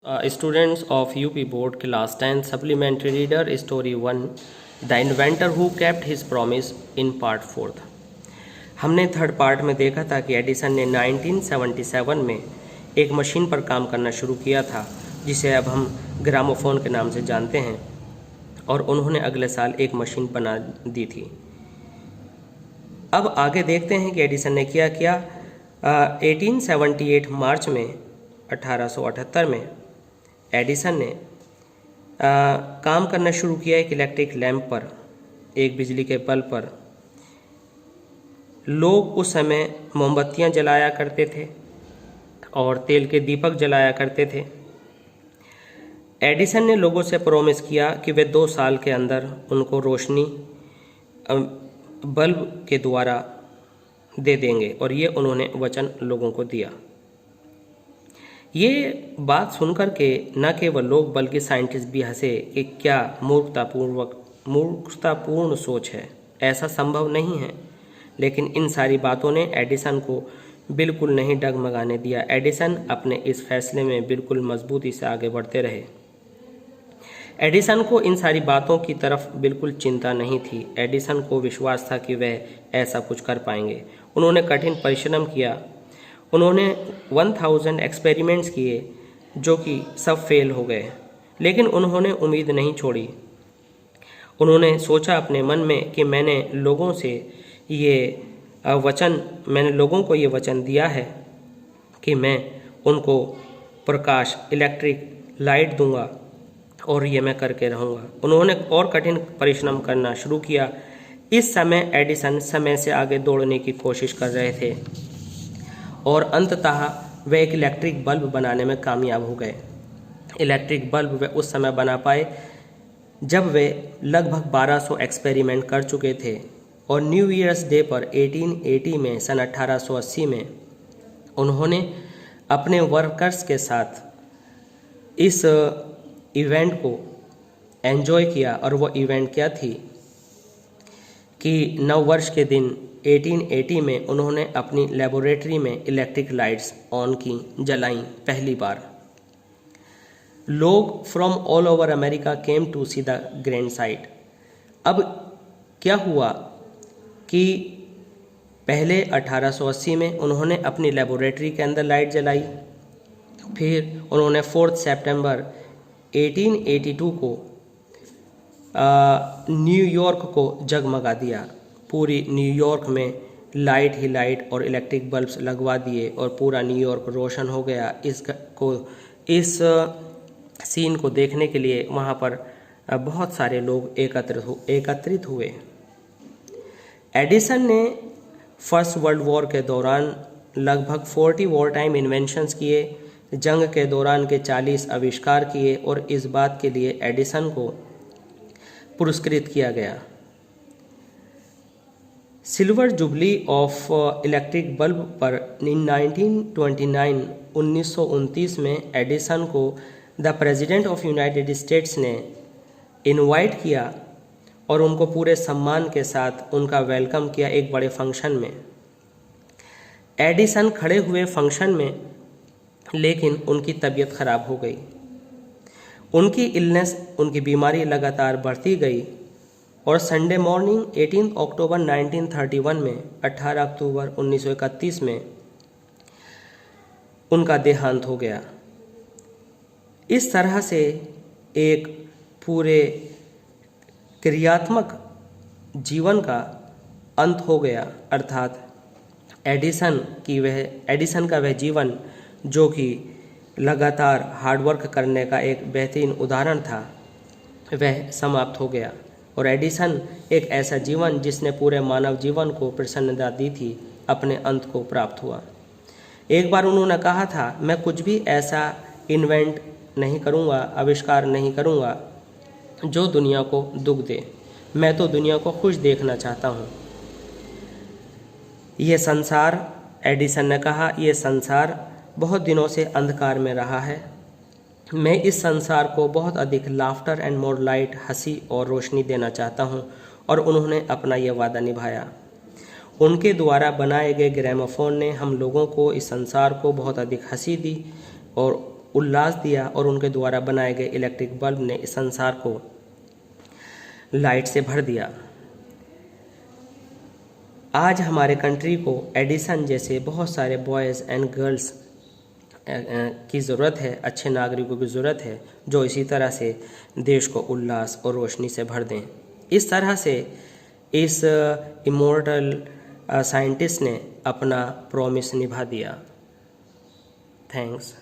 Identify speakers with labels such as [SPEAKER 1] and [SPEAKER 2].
[SPEAKER 1] Students of UP Board Class 10 Supplementary Reader Story 1 The Inventor Who Kept His Promise in Part 4। हमने third part में देखा था कि Edison ने 1977 में एक मशीन पर काम करना शुरू किया था जिसे अब हम ग्रामोफोन के नाम से जानते हैं, और उन्होंने अगले साल एक मशीन बना दी थी। अब आगे देखते हैं कि एडिसन ने क्या किया। 1878 मार्च में 1878 में एडिसन ने काम करना शुरू किया एक इलेक्ट्रिक लैंप पर, एक बिजली के बल्ब पर। लोग उस समय मोमबत्तियां जलाया करते थे और तेल के दीपक जलाया करते थे। एडिसन ने लोगों से प्रॉमिस किया कि वे 2 साल के अंदर उनको रोशनी बल्ब के द्वारा दे देंगे, और ये उन्होंने वचन लोगों को दिया। ये बात सुनकर के न केवल लोग बल्कि साइंटिस्ट भी हंसे कि क्या मूर्खतापूर्ण सोच है, ऐसा संभव नहीं है। लेकिन इन सारी बातों ने एडिसन को बिल्कुल नहीं डगमगाने दिया। एडिसन अपने इस फैसले में बिल्कुल मजबूती से आगे बढ़ते रहे। एडिसन को इन सारी बातों की तरफ बिल्कुल चिंता नहीं थी। एडिसन को विश्वास था कि वह ऐसा कुछ कर पाएंगे। उन्होंने कठिन परिश्रम किया। उन्होंने 1000 एक्सपेरिमेंट्स किए जो कि सब फेल हो गए, लेकिन उन्होंने उम्मीद नहीं छोड़ी। उन्होंने सोचा अपने मन में कि मैंने लोगों को ये वचन दिया है कि मैं उनको प्रकाश, इलेक्ट्रिक लाइट दूंगा, और ये मैं करके रहूँगा। उन्होंने और कठिन परिश्रम करना शुरू किया। इस समय एडिसन समय से आगे दौड़ने की कोशिश कर रहे थे और अंततः वे एक इलेक्ट्रिक बल्ब बनाने में कामयाब हो गए। इलेक्ट्रिक बल्ब वे उस समय बना पाए जब वे लगभग 1200 एक्सपेरिमेंट कर चुके थे, और न्यू ईयर्स डे पर 1880 में सन 1880 में उन्होंने अपने वर्कर्स के साथ इस इवेंट को एंजॉय किया। और वो इवेंट क्या थी कि नव वर्ष के दिन 1880 में उन्होंने अपनी लेबोरेटरी में इलेक्ट्रिक लाइट्स ऑन की, जलाईं पहली बार। लोग from all over America came to see the grand sight. अब क्या हुआ कि पहले 1880 में उन्होंने अपनी लेबोरेटरी के अंदर लाइट जलाई, फिर उन्होंने 4 सितंबर 1882 को न्यूयॉर्क को जगमगा दिया। पूरी न्यूयॉर्क में लाइट ही लाइट और इलेक्ट्रिक बल्ब्स लगवा दिए और पूरा न्यूयॉर्क रोशन हो गया। इस सीन को देखने के लिए वहाँ पर बहुत सारे लोग एकत्रित हुए। एडिसन ने फर्स्ट वर्ल्ड वॉर के दौरान लगभग 40 वॉर टाइम इन्वेंशंस किए, जंग के दौरान के 40 आविष्कार किए, और इस बात के लिए एडिसन को पुरस्कृत किया गया। Silver jubilee of electric bulb पर 1929 में एडिसन को the president of United states ने इनवाइट किया और उनको पूरे सम्मान के साथ उनका वेलकम किया एक बड़े फंक्शन में। एडिसन खड़े हुए फंक्शन में, लेकिन उनकी तबीयत खराब हो गई। उनकी बीमारी लगातार बढ़ती गई, और संडे मॉर्निंग 18 अक्टूबर 1931 में 18 अक्टूबर 1931 में उनका देहांत हो गया। इस तरह से एक पूरे क्रियात्मक जीवन का अंत हो गया, अर्थात एडिसन का वह जीवन जो कि लगातार हार्डवर्क करने का एक बेहतरीन उदाहरण था, वह समाप्त हो गया। और एडिसन एक ऐसा जीवन जिसने पूरे मानव जीवन को प्रसन्नता दी थी, अपने अंत को प्राप्त हुआ। एक बार उन्होंने कहा था, मैं कुछ भी ऐसा इन्वेंट नहीं करूँगा, आविष्कार नहीं करूँगा जो दुनिया को दुख दे। मैं तो दुनिया को खुश देखना चाहता हूँ। ये संसार, एडिसन ने कहा, ये संसार बहुत दिनों से अंधकार में रहा है। मैं इस संसार को बहुत अधिक लाफ्टर एंड मोर लाइट, हंसी और रोशनी देना चाहता हूँ। और उन्होंने अपना यह वादा निभाया। उनके द्वारा बनाए गए ग्रामोफोन ने हम लोगों को इस संसार को बहुत अधिक हंसी दी और उल्लास दिया और उनके द्वारा बनाए गए इलेक्ट्रिक बल्ब ने इस संसार को लाइट से भर दिया। आज हमारे कंट्री को एडिसन जैसे बहुत सारे बॉयज़ एंड गर्ल्स की ज़रूरत है, अच्छे नागरिकों की ज़रूरत है, जो इसी तरह से देश को उल्लास और रोशनी से भर दें। इस तरह से इस इमॉर्टल साइंटिस्ट ने अपना प्रॉमिस निभा दिया। थैंक्स।